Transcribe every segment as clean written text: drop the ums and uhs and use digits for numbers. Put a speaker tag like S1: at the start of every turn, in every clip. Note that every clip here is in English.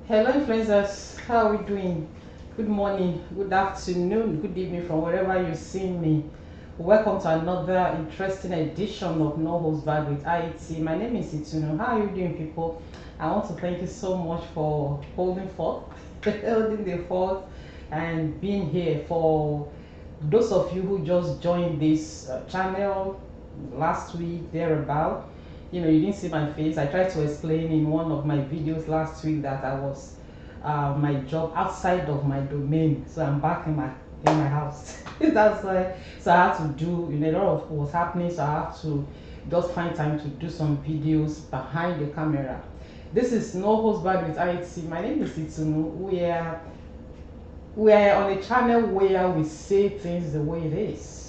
S1: Hello influencers, how are we doing? Good morning, good afternoon, good evening from wherever you see me. Welcome to another interesting edition of No Holds Barred with IT. My name is Ituno. How are you doing, people? I want to thank you so much for holding forth, holding the fort, and being here. For those of you who just joined this channel last week, thereabout, you didn't see my face. I tried to explain in one of my videos last week that I was my job outside of my domain, so I'm back in my house. That's why. So I had to do, a lot of what's happening, so I have to just find time to do some videos behind the camera. This is No Host Bad with IT. My name is Itunu. We are on a channel where we say things the way it is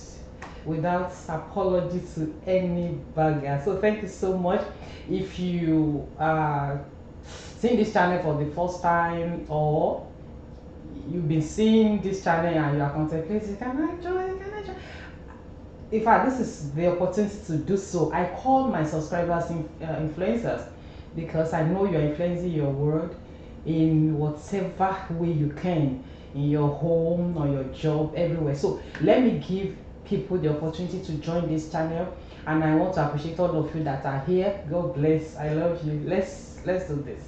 S1: without apology to any bagger. So thank you so much. If you are seeing this channel for the first time, or you've been seeing this channel and you are contemplating, can I join? In fact, this is the opportunity to do so. I call my subscribers influencers, because I know you're influencing your world in whatever way you can, in your home or your job, everywhere. So let me give people the opportunity to join this channel, and I want to appreciate all of you that are here. God bless. I love you. Let's do this.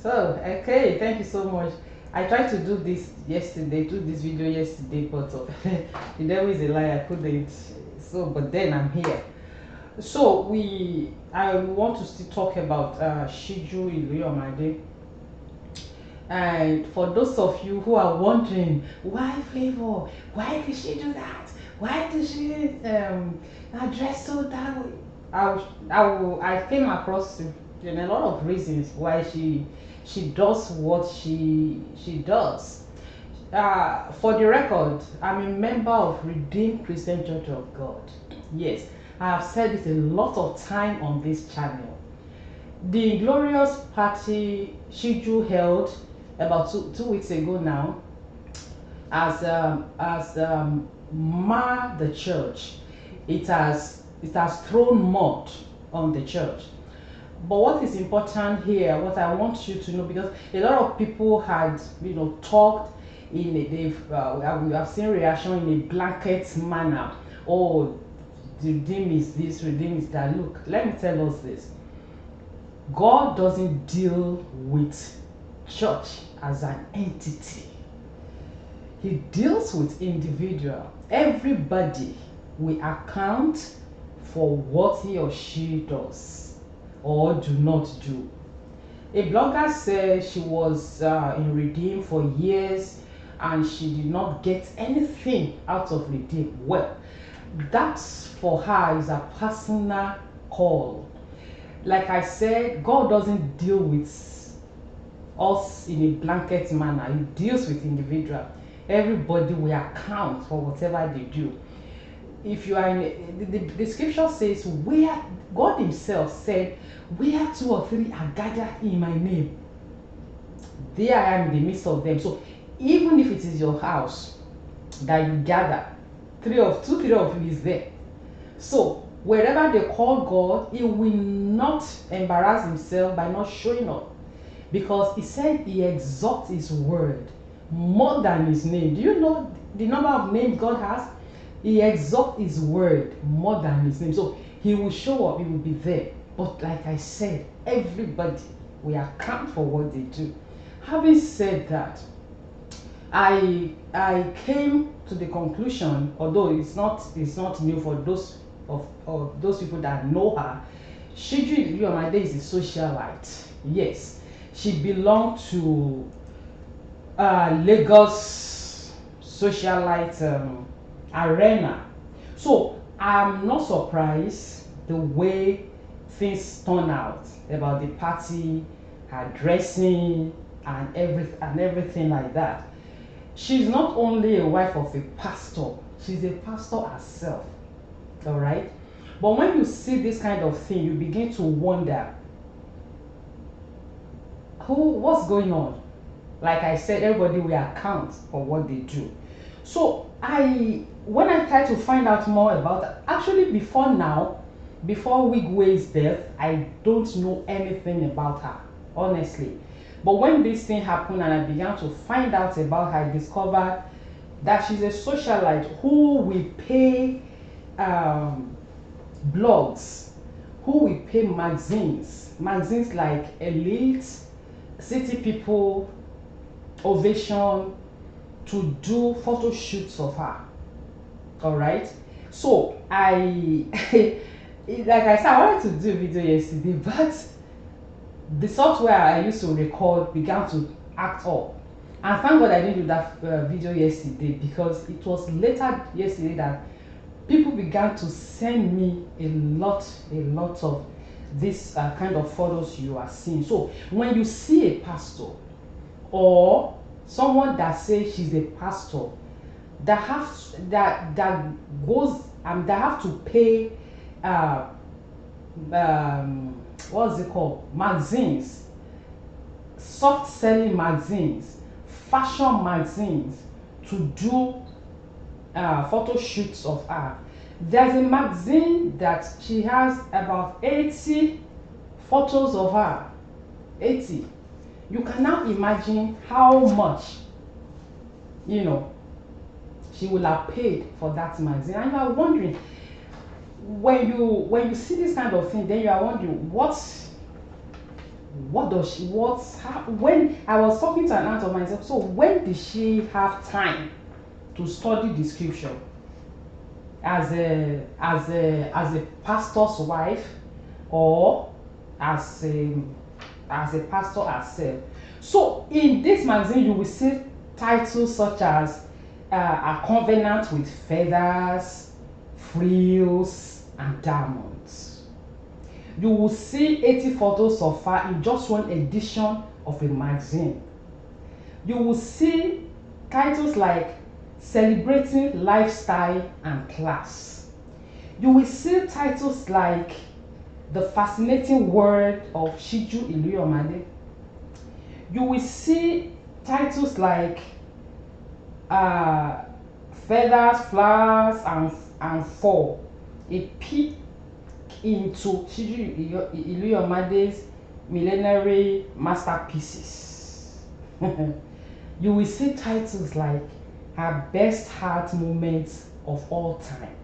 S1: So okay, thank you so much. I tried to do this video yesterday, but the devil is a liar, I couldn't. So but then I'm here. So I want to still talk about Siju Iluyomade. And for those of you who are wondering, why Flavor? Why did she do that? Why did she address so that way? I came across a lot of reasons why she does what she does. For the record, I'm a member of Redeemed Christian Church of God. Yes, I have said it a lot of time on this channel. The Inglorious party Shiju held about two weeks ago now as marred the church. It has thrown mud on the church. But what is important here, what I want you to know, because a lot of people had talked in we have seen reaction in a blanket manner. Oh, redeem is this, redeem is that. Look, let me tell us this. God doesn't deal with church as an entity. He deals with individual. Everybody will account for what he or she does or do not do. A blogger said she was in Redeem for years and she did not get anything out of Redeem. Well, that for her is a personal call. Like I said, God doesn't deal with us in a blanket manner. He deals with individual. Everybody will account for whatever they do. If you are in the scripture says, where God himself said, where two or three are gathered in my name, there I am in the midst of them. So even if it is your house that you gather, three of you is there. So wherever they call God, he will not embarrass himself by not showing up, because he said he exalts his word more than his name. Do you know the number of names God has? He exalts his word more than his name. So he will show up, he will be there. But like I said, everybody will account for what they do. Having said that, I came to the conclusion, although it's not new for those of those people that know her. Siju Iluyomade is a socialite. Yes, she belonged to Lagos socialite arena. So I'm not surprised the way things turn out about the party, her dressing, and everything like that. She's not only a wife of a pastor, she's a pastor herself. All right. But when you see this kind of thing, you begin to wonder, what's going on? Like I said, everybody will account for what they do. So I when I try to find out more about it, actually before now, before Wigway's death, I don't know anything about her, honestly. But when this thing happened and I began to find out about her, I discovered that she's a socialite who will pay blogs, who will pay magazines like Elite, City People, Ovation, to do photo shoots of her. All right, so I like I said, I wanted to do a video yesterday, but the software I used to record began to act up, and thank God I didn't do that video yesterday, because it was later yesterday that people began to send me a lot of this kind of photos you are seeing. So when you see a pastor or someone that says she's a pastor, that have to pay what's it called, magazines, soft selling magazines, fashion magazines, to do photo shoots of her. There's a magazine that she has about 80 photos of her. 80. You can now imagine how much, you know, she will have paid for that magazine. And you are wondering, when you see this kind of thing, then you are wondering, what does she, when I was talking to an aunt of myself, so when did she have time to study the scripture as a pastor's wife, or as a pastor herself? So in this magazine you will see titles such as A Covenant with Feathers, Frills and Diamonds. You will see 80 photos of her in just one edition of a magazine. You will see titles like Celebrating Lifestyle and Class. You will see titles like The Fascinating World of Siju Iluyomade. You will see titles like Feathers, Flowers and Fall, a peek into Siju Iluyomade's millenary masterpieces. You will see titles like Her Best Heart Moments of All Time.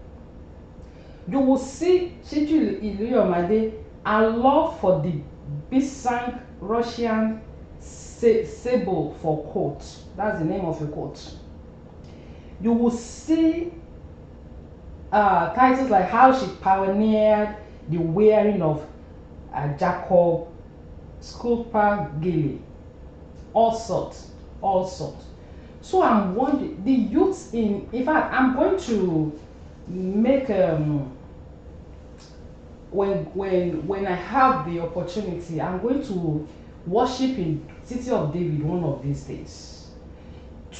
S1: You will see Siju Iluyomade, her love for the Byzantine Russian sable for coat. That's the name of the coat. You will see titles like how she pioneered the wearing of Jacob Sculptor Gilly. All sorts. So I'm wondering, the youths in fact, I'm going to make when I have the opportunity, I'm going to worship in City of David one of these days.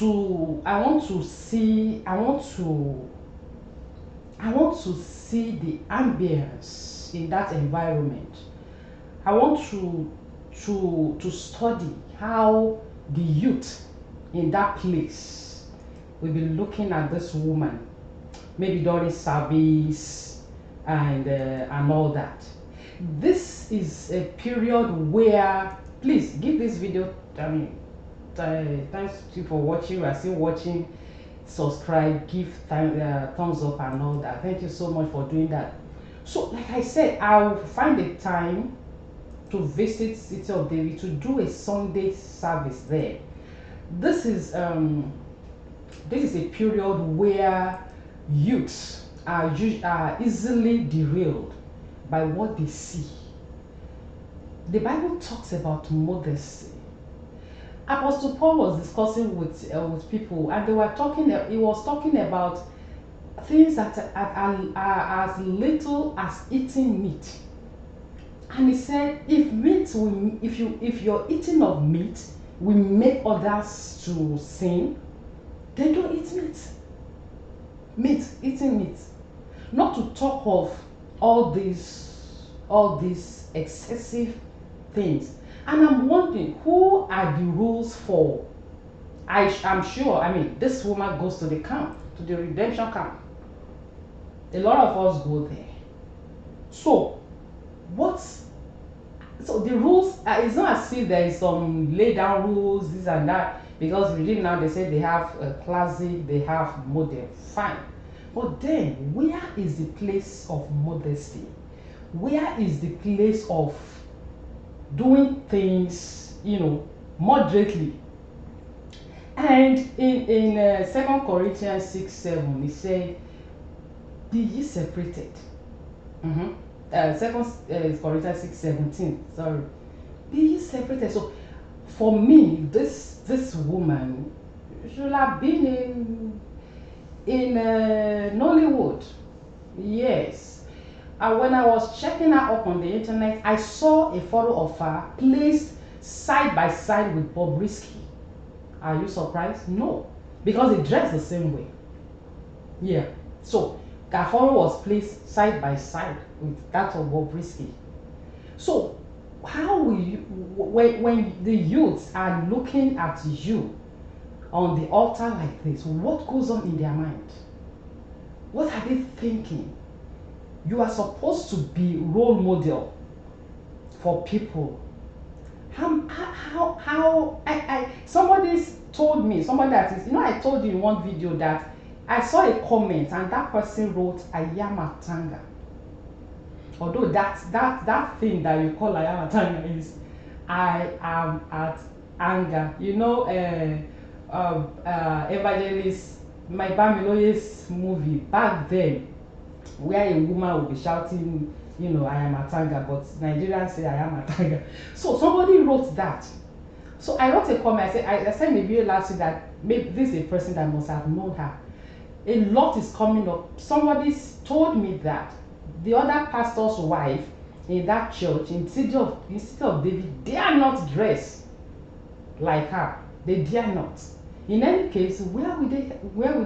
S1: I want to see the ambience in that environment. I want to study how the youth in that place will be looking at this woman, maybe during service and all that. This is a period where, please give this video, thanks to you for watching. We are still watching. Subscribe, give thumbs up and all that. Thank you so much for doing that. So like I said, I'll find a time to visit City of David to do a Sunday service there. This is a period where youths are easily derailed by what they see. The Bible talks about modesty. Apostle Paul was discussing with people, and he was talking about things that are as little as eating meat. And he said, if you're eating of meat will make others to sin, then don't eat meat. Eating meat. Not to talk of all these excessive things. And I'm wondering, who are the rules for? I'm sure, this woman goes to the camp to the redemption camp. A lot of us go there. So so the rules, it's not as if there is some laid down rules, this and that, because reading now they say they have a classic, they have modern, fine. But then, where is the place of modesty? Where is the place of doing things, moderately? And in 2 Corinthians 6:7, it said, be ye separated. 2 Corinthians 6:17, sorry. Be ye separated. So for me, this woman should have been in Nollywood. Yes. When I was checking her up on the internet, I saw a photo of her placed side by side with Bobrisky. Are you surprised? No, because they dress the same way. Yeah. So that photo was placed side by side with that of Bobrisky. So how will you, when the youths are looking at you on the altar like this, what goes on in their mind? What are they thinking? You are supposed to be role model for people. Somebody told me, somebody that is, I told you in one video that I saw a comment and that person wrote Ayamatanga. Although that thing that you call Ayamatanga is I am at anger. Evangelist my Bamiloye's movie back then, where a woman will be shouting, I am a tanga, but Nigerians say I am a tanga. So somebody wrote that. So I wrote a comment. I said maybe last week that maybe this is a person that must have known her. A lot is coming up. Somebody told me that the other pastor's wife in that church in City of David, they are not dressed like her. They dare not. In any case, where would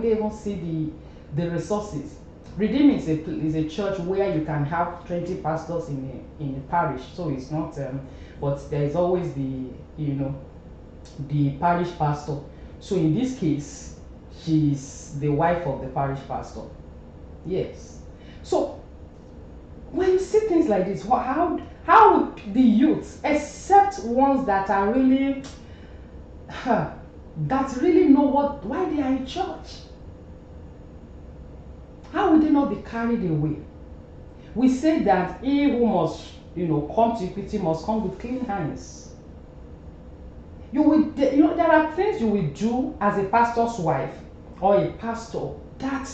S1: they even see the resources? Redeem is a church where you can have 20 pastors in a parish, so it's not. But there is always the parish pastor. So in this case, she's the wife of the parish pastor. Yes. So when you see things like this, how would the youth, except ones that are really that really know why they are in church, how would they not be carried away? We say that he who must, come to equity must come with clean hands. There are things you will do as a pastor's wife or a pastor that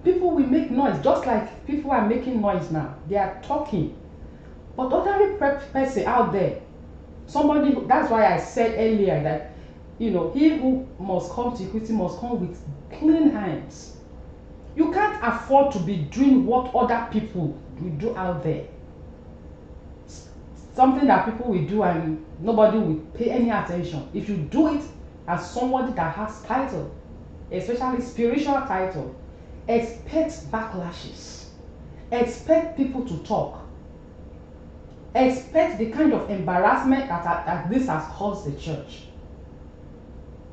S1: people will make noise, just like people are making noise now. They are talking. But ordinary person out there, that's why I said earlier that, he who must come to equity must come with clean hands. You can't afford to be doing what other people will do out there. Something that people will do and nobody will pay any attention. If you do it as somebody that has title, especially spiritual title, expect backlashes. Expect people to talk. Expect the kind of embarrassment that this has caused the church.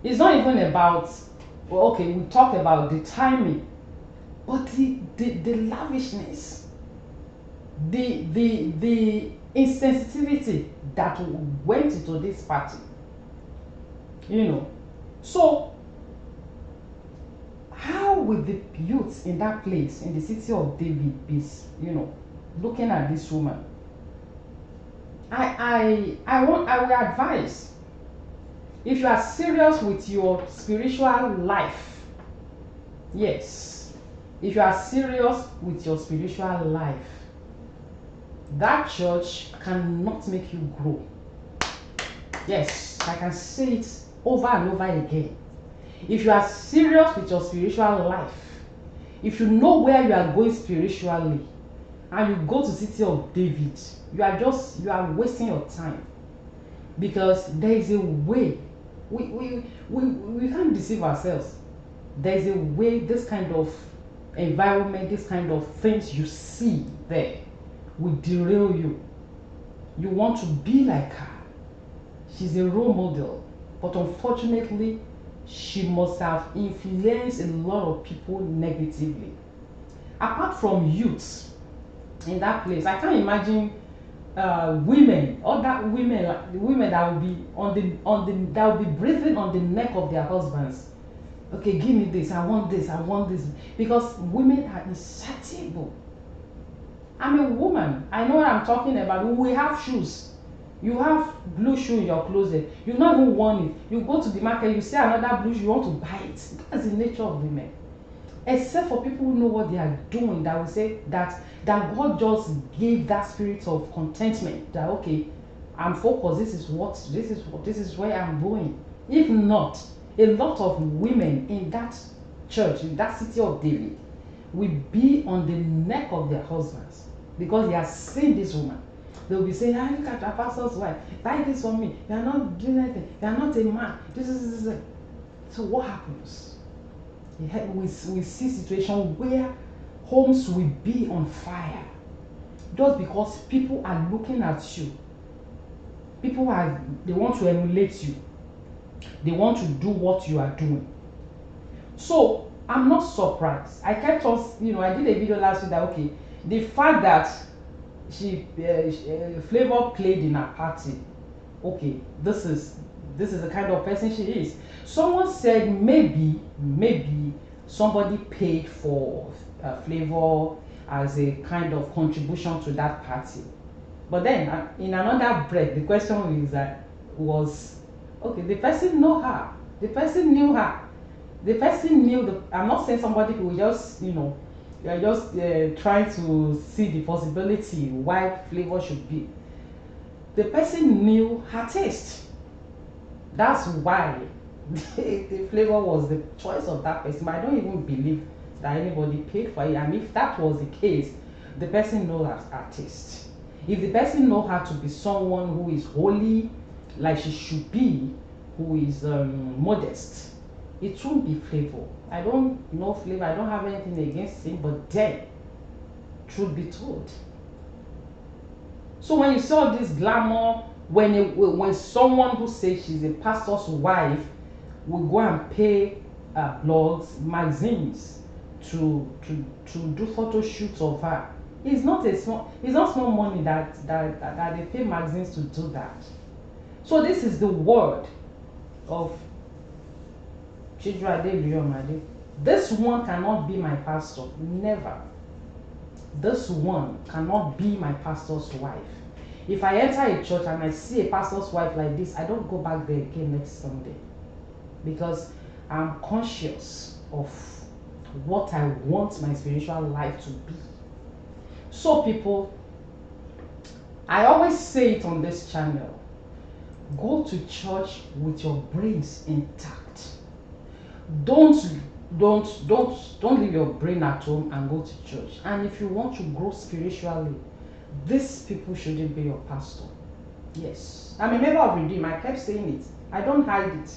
S1: It's not even about, we talk about the timing, but the lavishness, the insensitivity that went into this party. So how will the youths in that place, in the City of David, be, looking at this woman? I will advise, if you are serious with your spiritual life, yes, if you are serious with your spiritual life, that church cannot make you grow. Yes, I can say it over and over again. If you are serious with your spiritual life, if you know where you are going spiritually, and you go to City of David, you are wasting your time, because there is a way. We can't deceive ourselves. There is a way. This kind of environment, this kind of things you see there will derail you. You want to be like her. She's a role model, but unfortunately she must have influenced a lot of people negatively. Apart from youths in that place, I can't imagine women, other women, like the women that will be that will be breathing on the neck of their husbands. Okay, give me this, I want this, I want this. Because women are insatiable. I'm a woman, I know what I'm talking about. We have shoes. You have blue shoe in your closet, you not even want it. You go to the market, you see another blue shoe, you want to buy it. That's the nature of women. Except for people who know what they are doing, that will say that God just gave that spirit of contentment, that okay, I'm focused, this is where I'm going. If not, a lot of women in that church, in that city of David, will be on the neck of their husbands because they are seeing this woman. They'll be saying, ah, look at your pastor's wife, buy this for me, you are not doing anything, you are not a man, this. So what happens? We see situations where homes will be on fire just because people are looking at you. They want to emulate you. They want to do what you are doing. So I'm not surprised. I kept on, I did a video last week that okay, the fact that Flavor played in her party, okay, this is the kind of person she is. Someone said maybe somebody paid for Flavor as a kind of contribution to that party. But then in another breath, the question is was okay, the person know her, the person knew her, the person knew I'm not saying somebody who just you're just trying to see the possibility why Flavor should be. The person knew her taste. That's why the Flavor was the choice of that person. But I don't even believe that anybody paid for it. And if that was the case, the person knows her taste. If the person knows her to be someone who is holy, like she should be, who is modest, it won't be Flavor. I don't know Flavor. I don't have anything against him. But then, truth be told. So when you saw this glamour, when someone who says she's a pastor's wife will go and pay blogs, magazines to do photo shoots of her, it's not small money that they pay magazines to do that. So this is the word of Siju Iluyomade. This one cannot be my pastor. Never. This one cannot be my pastor's wife. If I enter a church and I see a pastor's wife like this, I don't go back there again next Sunday, because I'm conscious of what I want my spiritual life to be. So people, I always say it on this channel, go to church with your brains intact. Don't leave your brain at home and go to church. And if you want to grow spiritually, these people shouldn't be your pastor. Yes, I'm a member of Redeem. I kept saying it. I don't hide it,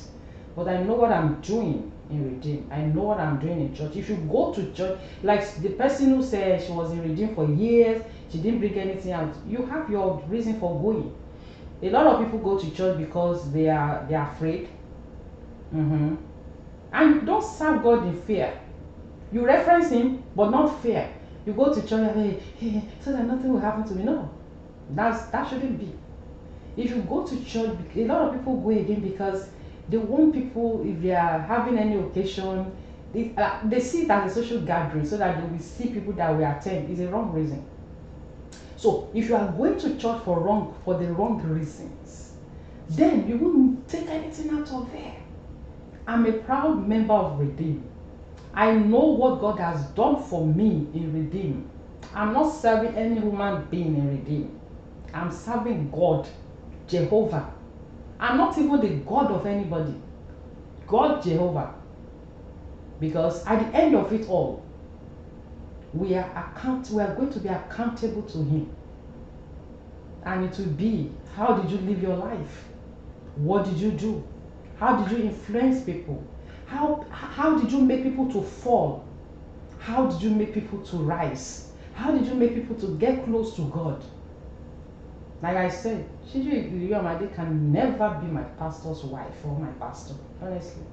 S1: but I know what I'm doing in Redeem. I know what I'm doing in church. If you go to church, like the person who said she was in Redeem for years, she didn't bring anything out, you have your reason for going. A lot of people go to church because they are afraid. And don't serve God in fear. You reference him, but not fear. You go to church and hey, so that nothing will happen to me. No, that shouldn't be. If you go to church, a lot of people go again because they want people, if they are having any occasion, they see it as a social gathering so that they will see people that will attend. It's a wrong reason. So if you are going to church for the wrong reasons, then you won't take anything out of there. I'm a proud member of Redeem. I know what God has done for me in Redeem. I'm not serving any human being in Redeem. I'm serving God, Jehovah. I'm not even the God of anybody. God, Jehovah. Because at the end of it all, we are going to be accountable to him. And it will be, how did you live your life? What did you do? How did you influence people? How did you make people to fall? How did you make people to rise? How did you make people to get close to God? Like I said, Siju Iluyomade can never be my pastor's wife or my pastor, honestly.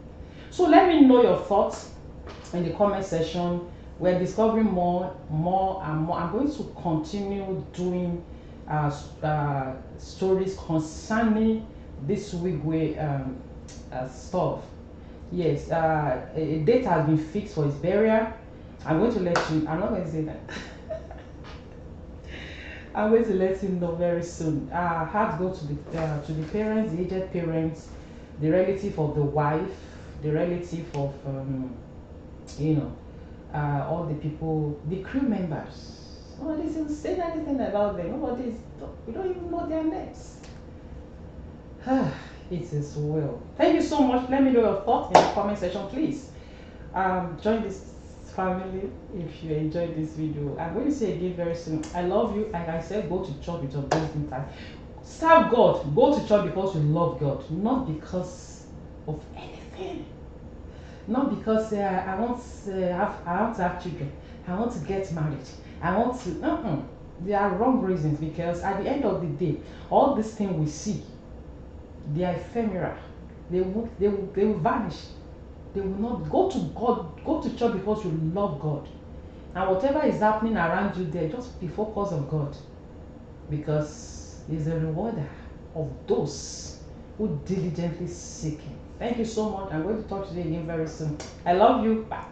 S1: So let me know your thoughts in the comment section. We're discovering more and more. I'm going to continue doing stories concerning this wigway stuff. Yes, a date has been fixed for his burial. I'm going to let you. I'm not going to say that. I'm going to let you know very soon. I have to go to the parents, the aged parents, the relative of the wife, the relative of you know, all the people, the crew members. Nobody's even saying anything about them. We don't even know their names. It is well. Thank you so much. Let me know your thoughts in the comment section, please. Join this family if you enjoyed this video. I'm going to say again very soon, I love you. Like I said, go to church with your blessing time. Serve God. Go to church because you love God, not because of anything. Not because I want to have children. I want to get married. I want to. There are wrong reasons, because at the end of the day, all these things we see, they are ephemeral. They will vanish. They will not. Go to God. Go to church because you love God, and whatever is happening around you there, just be focused on God, because He's a rewarder of those who diligently seek Him. Thank you so much. I'm going to talk to you again very soon. I love you. Bye.